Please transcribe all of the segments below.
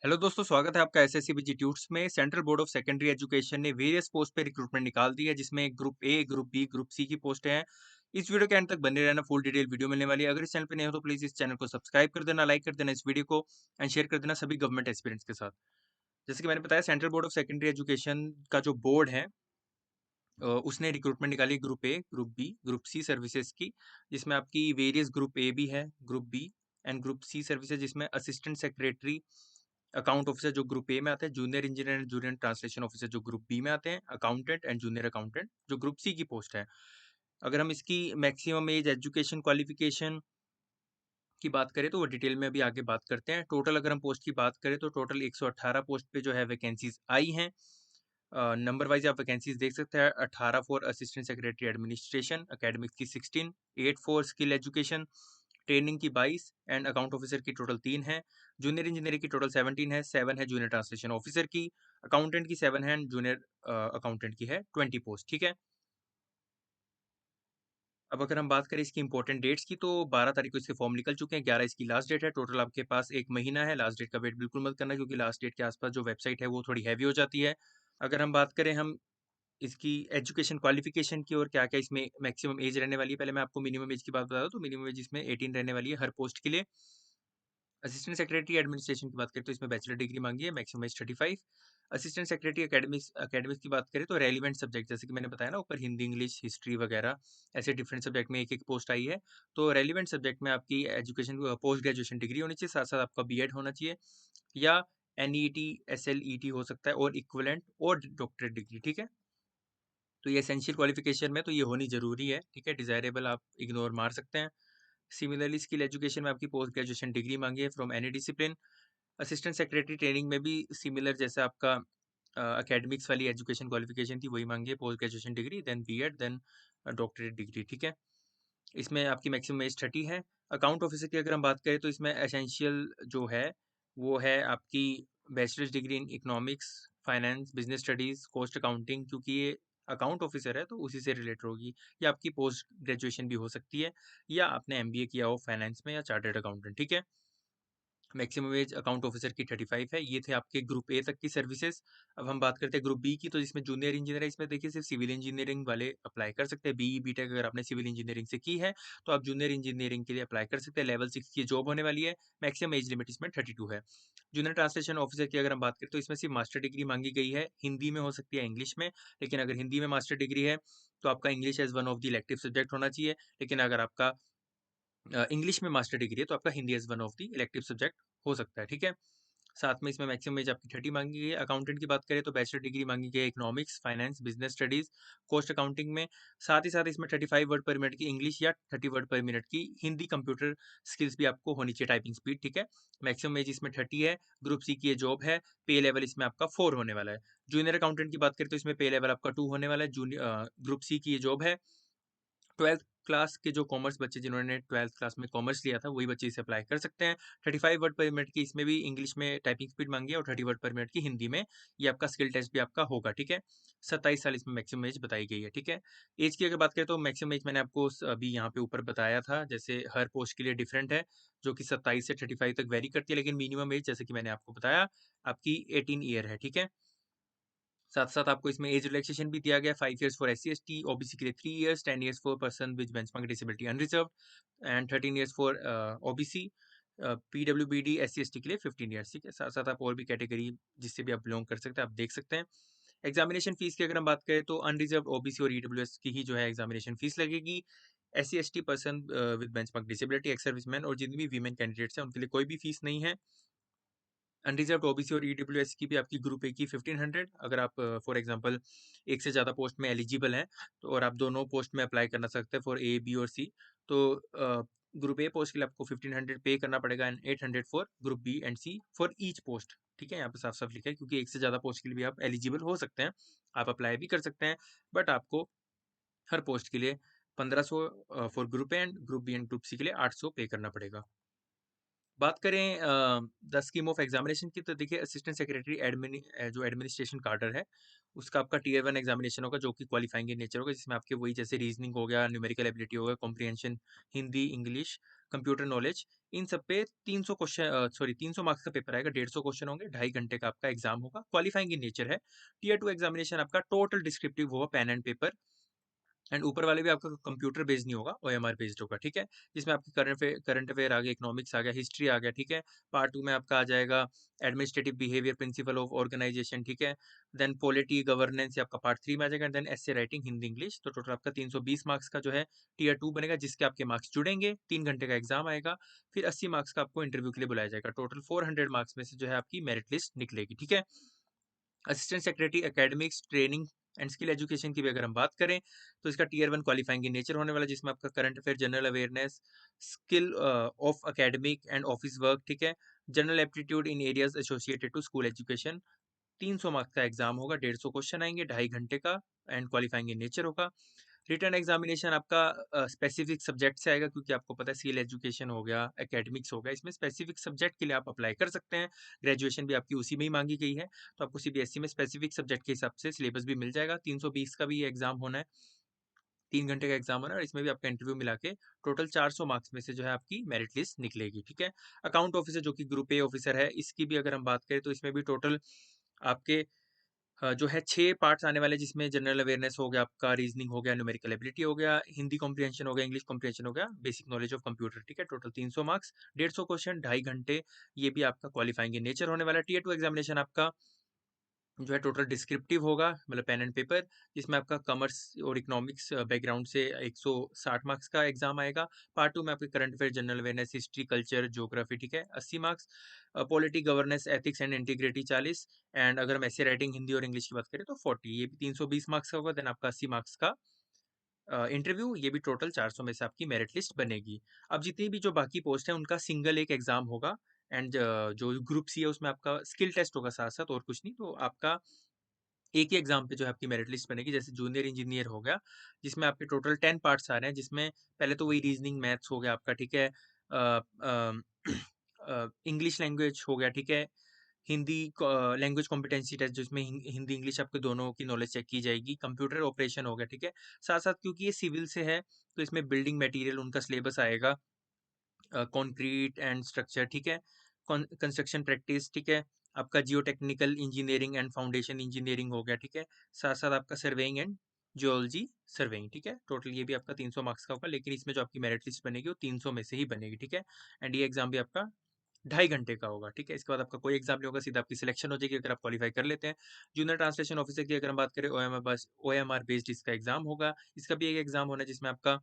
Hello दोस्तों, स्वागत है आपका एसएससी इंस्टीट्यूट्स में। Central board of secondary education ने वेरियस पोस्ट पे रिक्रूटमेंट निकाल दी है, जिसमें group A, group B, group C की पोस्ट हैं। इस वीडियो के एंड तक बने रहना, फुल डिटेल वीडियो मिलने वाली है। अगर इस चैनल पे नए हो तो प्लीज इस चैनल को सब्सक्राइब कर देना, लाइक कर देना इस वीडियो को एंड शेयर कर देना सभी गवर्नमेंट एस्पिरेंट्स के साथ। जैसे कि मैंने बताया, central board of secondary education का जो बोर्ड है, उसने रिक्रूटमेंट निकाली group A, group B, group C services की, जिसमें आपकी वेरियस ग्रुप ए भी है, group B and group C services, जिसमें असिस्टेंट सेक्रेटरी अकाउंट ऑफिसर जो ग्रुप ए में आते हैं, junior engineer and junior translation officer जो ग्रुप बी में आते हैं, अकाउंटेंट एंड जूनियर अकाउंटेंट जो ग्रुप सी की पोस्ट है। अगर हम इसकी मैक्सिमम एज, एजुकेशन क्वालिफिकेशन की बात करें तो वो डिटेल में अभी आगे बात करते हैं। टोटल अगर हम पोस्ट की बात करें तो टोटल 118 पोस्ट पे जो है वैकेंसीज आई हैं। नंबर वाइज आप वैकेंसीज देख सकते हैं। 18 for assistant secretary administration, academics की 16, 8 फॉर स्किल एजुकेशन, ट्रेनिंग की 22 एंड अकाउंट ऑफिसर की टोटल 3 है। जूनियर इंजीनियरिंग की टोटल 17 है, 7 है जूनियर ट्रांसलेशन ऑफिसर की, अकाउंटेंट की 7 है एंड जूनियर अकाउंटेंट की है 20 पोस्ट। ठीक है। अब अगर हम बात करें इसकी इंपॉर्टेंट डेट्स की, तो 12 तारीख को इसके फॉर्म निकल चुके हैं, 11 इसकी लास्ट डेट है। टोटल आपके पास एक महीना है। लास्ट डेट का वेट बिल्कुल मत करना, क्योंकि लास्ट डेट के आसपास जो वेबसाइट है वो थोड़ी हैवी हो जाती है। अगर हम बात करें हम इसकी एजुकेशन क्वालिफिकेशन की, और क्या-क्या इसमें मैक्सिमम एज रहने वाली है। पहले मैं आपको मिनिमम एज की बात बता दूँ, तो मिनिमम एज इसमें 18 रहने वाली है हर पोस्ट के लिए। असिस्टेंट सेक्रेटरी एडमिनिस्ट्रेशन की बात करें तो इसमें बैचलर डिग्री मांगी है, maximum age 35। Assistant secretary academics academics की बात करें तो रेलिवेंट सब्जेक्ट, जैसे कि मैंने बताया ना ऊपर, हिंदी, इंग्लिश, हिस्ट्री वगैरह ऐसे डिफरेंट सब्जेक्ट में एक-एक पोस्ट आई है। तो रेलिवेंट सब्जेक्ट में आपकी एजुकेशन पोस्ट ग्रेजुएशन डिग्री होनी चाहिए, साथ-साथ आपका बीएड होना चाहिए, या एनईटी, एसएलईटी हो सकता है, और इक्विवेलेंट और डॉक्टरेट डिग्री। ठीक है? तो ये एसेंशियल क्वालिफिकेशन में तो ये होनी ज़रूरी है। ठीक है? डिज़ायरेबल आप इग्नोर मार सकते हैं। सिमिलरली स्किल एजुकेशन में आपकी पोस्ट ग्रेजुएशन डिग्री मांगी है from any discipline. Assistant secretary training में भी सिमिलर, जैसा आपका एकेडमिक्स वाली एजुकेशन क्वालिफिकेशन थी, वही मांगी है, post graduation degree, then BEd, then doctorate degree. ठीक है? इसमें आपकी मैक्सिमम एज 30 है। अकाउंट ऑफिसर की अगर हम बात करें तो इसमें एसेंशियल जो है वो है आपकी bachelors degree in economics, finance, business studies, cost accounting, क्योंकि ये अकाउंट ऑफिसर है तो उसी से रिलेटेड होगी। या आपकी पोस्ट ग्रेजुएशन भी हो सकती है, या आपने एमबीए किया हो फाइनेंस में, या चार्टर्ड अकाउंटेंट। ठीक है? मैक्सिमम एज अकाउंट ऑफिसर की 35 है। ये थे आपके ग्रुप ए तक की सर्विसेज। अब हम बात करते हैं ग्रुप बी की, तो इसमें जूनियर इंजीनियर है। इसमें देखिए सिर्फ सिविल इंजीनियरिंग वाले अप्लाई कर सकते हैं। बीई बीटेक अगर आपने सिविल इंजीनियरिंग से की है तो आप जूनियर इंजीनियरिंग के लिए अप्लाई कर सकते हैं। लेवल 6 की जॉब होने वाली है। मैक्सिमम एज लिमिट इसमें 32 है। जूनियर ट्रांसलेशन ऑफिसर की अगर हम बात करें तो इसमें सिर्फ मास्टर डिग्री मांगी गई है। हिंदी में हो सकती है, इंग्लिश में। लेकिन अगर हिंदी में मास्टर डिग्री है तो आपका English as one of the elective subject होना चाहिए। लेकिन अगर आपका इंग्लिश में मास्टर डिग्री है तो आपका Hindi as one of the elective subject हो सकता है। ठीक है? साथ में इसमें मैक्सिमम एज आपकी 30 मांगी गई है। अकाउंटेंट की बात करें तो बैचलर डिग्री मांगी गई है economics, finance, business studies, cost accounting में। साथ ही साथ इसमें 35 वर्ड पर मिनट की इंग्लिश, या 30 वर्ड पर मिनट की हिंदी कंप्यूटर स्किल्स भी आपको होनी चाहिए, टाइपिंग स्पीड। ठीक है? मैक्सिमम एज इसमें 30 है। ग्रुप सी की ये जॉब है। पे लेवल इसमें आपका 4 होने वाला है। जूनियर अकाउंटेंट की बात करें तो इसमें पे लेवल आपका 2 होने वाला है। जूनियर ग्रुप सी की ये जॉब है। 12th क्लास के जो कॉमर्स बच्चे, जिन्होंने 12th क्लास में कॉमर्स लिया था, वही बच्चे इसे अप्लाई कर सकते हैं। 35 वर्ड पर मिनट की इसमें भी इंग्लिश में टाइपिंग स्पीड मांगी है, और 30 वर्ड पर मिनट की हिंदी में। ये आपका स्किल टेस्ट भी आपका होगा। ठीक है? 27 साल इसमें मैक्सिमम एज बताई गई है। ठीक है? एज की अगर बात करें तो मैक्सिमम एज मैंने आपको अभी यहाँ पे ऊपर बताया था, जैसे हर पोस्ट के लिए डिफरेंट है, जो कि 27 से 35 तक वेरी करती है। लेकिन मिनिमम एज, जैसे कि मैंने आपको बताया, आपकी 18 ईयर है। ठीक है? साथ-साथ आपको इसमें एज रिलैक्सेशन भी दिया गया है। 5 इयर्स फॉर एससी/एसटी, ओबीसी के लिए 3 years, 10 years for person with benchmark disability unreserved and 13 years for OBC. पीडब्ल्यूबीडी एससी/एसटी के लिए 15 इयर्स। ठीक है? साथ-साथ आप और भी कैटेगरी जिससे भी आप बिलॉन्ग कर सकते हैं, आप देख सकते हैं। एग्जामिनेशन फीस की अगर हम बात करें तो अनरिजर्व्ड, ओबीसी और ईडब्ल्यूएस की ही जो है एग्जामिनेशन फीस लगेगी। SC ST person with benchmark disability, ex serviceman और जितनी भी वीमेन कैंडिडेट्स हैं, उनके लिए कोई भी फीस नहीं है। अनरिजर्व्ड ओबीसी और ईडब्ल्यूएस की भी आपकी ग्रुप ए की 1500। अगर आप फॉर एग्जांपल एक से ज़्यादा पोस्ट में एलिजिबल हैं, तो और आप दोनों पोस्ट में अप्लाई करना सकते हैं फॉर ए, बी और सी, तो ग्रुप ए पोस्ट के लिए आपको 1500 पे करना पड़ेगा, and 800 for group B and C for each post. ठीक है? यहाँ पे साफ साफ लिखा है, क्योंकि एक से ज़्यादा पोस्ट के लिए भी आप एलिजिबल हो सकते हैं, आप अप्लाई भी कर सकते हैं, बट आपको हर पोस्ट के लिए 1500 for group A and group B and group C के लिए 800 पे करना पड़ेगा। बात करें द स्कीम ऑफ एग्जामिनेशन की, तो देखिए असिस्टेंट सेक्रेटरी जो एडमिनिस्ट्रेशन कार्डर है, उसका आपका टियर 1 एग्जामिनेशन होगा जो कि क्वालिफाइंग इन नेचर होगा, जिसमें आपके वही जैसे रीजनिंग हो गया, न्यूमेरिकल एबिलिटी हो गया, comprehension, Hindi, English, computer knowledge, इन सब पे 300 क्वेश्चन, सॉरी 300 मार्क्स का पेपर आएगा, 150 क्वेश्चन होंगे, 2.5 घंटे का आपका एग्जाम होगा, क्वालिफाइंग इन नेचर है। टियर 2 एग्जामिनेशन आपका टोटल डिस्क्रिप्टिव होगा, पेन एंड पेपर, एंड ऊपर वाले भी आपका कंप्यूटर बेस्ड नहीं होगा, ओएमआर बेस्ड होगा, ठीक है। जिसमें आपकी करंट अफेयर आ गया, इकोनॉमिक्स आ गया, हिस्ट्री आ गया, ठीक है। पार्ट 2 में आपका आ जाएगा administrative behaviour, principle of organisation, ठीक है। देन पॉलिटी गवर्नेंस, ये आपका पार्ट 3 में आ जाएगा। Then essay writing, Hindi, English. तो टोटल आपका 320 मार्क्स का जो है टियर 2 बनेगा, जिसके आपके मार्क्स जुड़ेंगे, 3 घंटे का एग्जाम आएगा, फिर 80 मार्क्स का आपको इंटरव्यू के लिए बुलाया जाएगा। टोटल 400 मार्क्स में से जो है आपकी मेरिट लिस्ट निकलेगी, ठीक है। Assistant secretary academics, training and skill education की भी अगर हम बात करें, तो इसका टियर 1 क्वालिफाइंग इन नेचर होने वाला है, जिसमें आपका current affair, general awareness, skill of academic and office work, ठीक है। General aptitude in areas associated to school education. 300 marks का एग्जाम होगा, 150 क्वेश्चन आएंगे, 2.5 घंटे का, एंड क्वालिफाइंग इन नेचर होगा। रिटन एग्जामिनेशन आपका स्पेसिफिक सब्जेक्ट से आएगा, क्योंकि आपको पता है स्किल एजुकेशन हो गया, एकेडमिक्स हो गया, इसमें स्पेसिफिक सब्जेक्ट के लिए आप अप्लाई कर सकते हैं। ग्रेजुएशन भी आपकी उसी में ही मांगी गई है, तो आपको सीबीएसई में स्पेसिफिक सब्जेक्ट के हिसाब से सिलेबस भी मिल जाएगा। 320 का भी ये एग्जाम होना है, 3 घंटे का एग्जाम होना है, और इसमें भी आपका इंटरव्यू मिला के टोटल 400 मार्क्स में से जो है आपकी मेरिट लिस्ट निकलेगी, ठीक है। अकाउंट ऑफिसर जो कि ग्रुप ए ऑफिसर है, इसकी भी अगर हम बात करें, तो इसमें भी टोटल आपके जो है 6 पार्ट्स आने वाले हैं, जिसमें जनरल अवेयरनेस हो गया, आपका रीजनिंग हो गया, न्यूमेरिकल एबिलिटी हो गया, हिंदी कॉम्प्रिहेंशन हो गया, इंग्लिश कॉम्प्रिहेंशन हो गया, बेसिक नॉलेज ऑफ कंप्यूटर, ठीक है। टोटल 300 मार्क्स, 150 क्वेश्चन, 2.5 घंटे, ये भी आपका क्वालिफाइंग इन नेचर होने वाला है। टियर 2 एग्जामिनेशन आपका जो है टोटल डिस्क्रिप्टिव होगा, मतलब पेन एंड पेपर, जिसमें आपका कॉमर्स और इकोनॉमिक्स बैकग्राउंड से 160 मार्क्स का एग्जाम आएगा। पार्ट 2 में आपके current affair, general awareness, history, culture, geography, ठीक है, 80 marks. Polity, governance, ethics and integrity 40, and अगर हम ऐसे राइटिंग, हिंदी और इंग्लिश की बात करें तो 40, ये भी 320 मार्क्स का होगा। देन आपका 80 मार्क्स का इंटरव्यू, ये भी टोटल 400 में से आपकी मेरिट लिस्ट बनेगी। अब जितनी भी जो बाकी पोस्ट है, उनका सिंगल एक एग्जाम होगा, एंड जो ग्रुप सी है उसमें आपका स्किल टेस्ट होगा साथ साथ, और कुछ नहीं। तो आपका एक ही एग्जाम पे जो है आपकी मेरिट लिस्ट बनेगी। जैसे जूनियर इंजीनियर हो गया, जिसमें आपके टोटल 10 पार्ट्स आ रहे हैं, जिसमें पहले तो वही रीजनिंग, मैथ्स हो गया आपका, ठीक है। इंग्लिश लैंग्वेज हो गया, ठीक है। हिंदी लैंग्वेज कॉम्पिटेंसी टेस्ट, जिसमें हिंदी इंग्लिश आपके दोनों की नॉलेज चेक की जाएगी। कंप्यूटर ऑपरेशन हो गया, ठीक है। साथ साथ क्योंकि ये सिविल से है, तो इसमें बिल्डिंग मटेरियल उनका सिलेबस आएगा, कंक्रीट एंड स्ट्रक्चर, ठीक है। कंस्ट्रक्शन प्रैक्टिस, ठीक है। आपका जियो technical engineering and foundation engineering हो गया, ठीक है। साथ साथ आपका सर्वेइंग एंड जियोलॉजी सर्वेइंग, ठीक है। टोटल ये भी आपका 300 मार्क्स का होगा, लेकिन इसमें जो आपकी मेरिट लिस्ट बनेगी वो 300 में से ही बनेगी, ठीक है। एंड ये एग्जाम भी आपका 2.5 घंटे का होगा, ठीक है। इसके बाद आपका कोई एग्जाम नहीं होगा, सीधा आपकी सिलेक्शन हो जाएगी अगर आप क्वालिफाई कर लेते हैं। जूनियर ट्रांसलेशन ऑफिसर की अगर हम बात करें, ओएमआर बेस्ड इसका एग्जाम होगा। इसका भी एक एग्जाम होना है, जिसमें आपका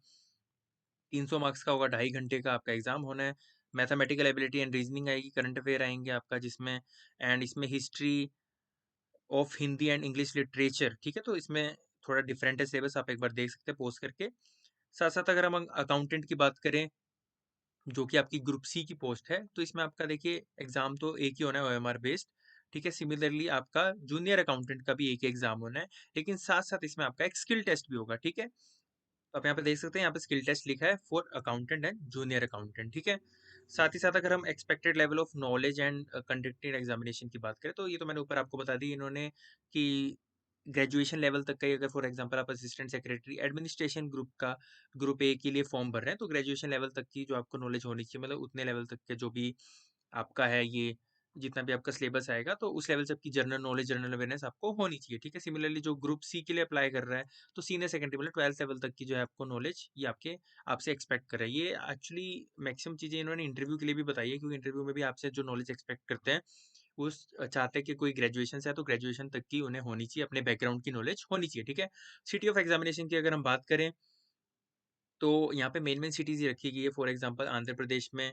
300 मार्क्स का होगा, 2.5 घंटे का आपका एग्जाम होना है। मैथमेटिकल एबिलिटी एंड रीजनिंग आएगी, करंट अफेयर आएंगे आपका जिसमें, एंड इसमें history of Hindi and English literature, ठीक है। तो इसमें थोड़ा डिफरेंट है सिलेबस, आप एक बार देख सकते हैं पोस्ट करके। साथ साथ अगर हम अकाउंटेंट की बात करें, जो कि आपकी ग्रुप सी की पोस्ट है, तो इसमें आपका देखिए एग्जाम तो एक ही होना है, ओएमआर बेस्ड, ठीक है। सिमिलरली आपका जूनियर अकाउंटेंट का भी एक ही एग्जाम होना है, लेकिन साथ साथ इसमें आपका एक स्किल टेस्ट भी होगा, ठीक है। तो आप यहाँ पे देख सकते हैं, यहाँ पे स्किल टेस्ट लिखा है for accountant and junior accountant, ठीक है। साथ ही साथ अगर हम expected level of knowledge and conducted examination की बात करें, तो ये तो मैंने ऊपर आपको बता दी इन्होंने कि ग्रेजुएशन लेवल तक का ही, अगर फॉर एग्जांपल आप असिस्टेंट सेक्रेटरी एडमिनिस्ट्रेशन ग्रुप का ग्रुप ए के लिए फॉर्म भर रहे हैं, तो ग्रेजुएशन लेवल तक की जो आपको नॉलेज होनी चाहिए, मतलब उतने लेवल तक के जो भी आपका है, ये जितना भी आपका सिलेबस आएगा, तो उस लेवल से आपकी जनरल नॉलेज, जनरल अवेयरनेस आपको होनी चाहिए, ठीक है। सिमिलरली जो ग्रुप सी के लिए अप्लाई कर रहा है, तो सीनियर सेकेंडरी मतलब 12th लेवल तक की जो है आपको नॉलेज, ये आपके आपसे एक्सपेक्ट कर रहा है। ये एक्चुअली मैक्सिमम चीज़ें इन्होंने इंटरव्यू के लिए भी बताई है, क्योंकि इंटरव्यू में भी आपसे जो नॉलेज एक्सपेक्ट करते हैं, वो चाहते हैं कि कोई ग्रेजुएशन से है, तो ग्रेजुएशन तक की उन्हें होनी चाहिए, अपने बैकग्राउंड की नॉलेज होनी चाहिए, ठीक है। सिटी ऑफ एग्जामिनेशन की अगर हम बात करें, तो यहाँ पे मेन मेन सिटीज़ ही रखी गई है। फॉर एग्जांपल आंध्र प्रदेश में,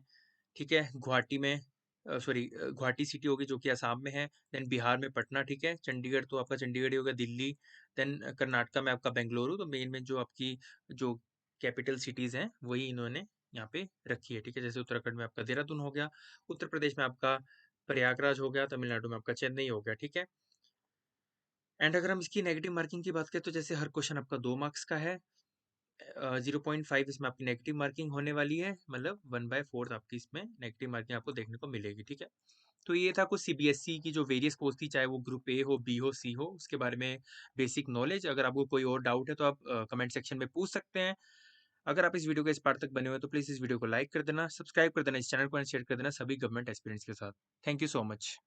ठीक है, गुवाहाटी में, सॉरी गुवाहाटी सिटी होगी जो कि असम में है। देन बिहार में पटना, ठीक है। चंडीगढ़ तो आपका चंडीगढ़ ही होगा, दिल्ली। देन कर्नाटका में आपका बेंगलुरु। तो मेन में जो आपकी जो कैपिटल सिटीज़ हैं, वही इन्होंने यहाँ पे रखी है, ठीक है। जैसे उत्तराखंड में आपका देहरादून हो गया, उत्तर प्रदेश में आपका प्रयागराज हो गया, तमिलनाडु में आपका चेन्नई हो गया, ठीक है। एंड अगर हम इसकी नेगेटिव मार्किंग की बात करें, तो जैसे हर क्वेश्चन आपका 2 मार्क्स का है, 0.5 इसमें आपकी नेगेटिव मार्किंग होने वाली है, मतलब 1/4 आपकी इसमें नेगेटिव मार्किंग आपको देखने को मिलेगी, ठीक है? तो ये था कुछ सीबीएसई की जो वेरियस पोस्ट थी, चाहे वो ग्रुप ए हो, बी हो, सी हो, उसके बारे में बेसिक नॉलेज। अगर आपको कोई और डाउट है तो आप कमेंट सेक्शन में पूछ सकते हैं। अगर आप इस वीडियो के इस पार्ट तक बने हुए हैं तो प्लीज़ इस वीडियो को लाइक कर देना, सब्सक्राइब कर देना, इस चैनल को शेयर कर देना सभी गवर्नमेंट एस्पिरेंट्स के साथ। Thank you so much.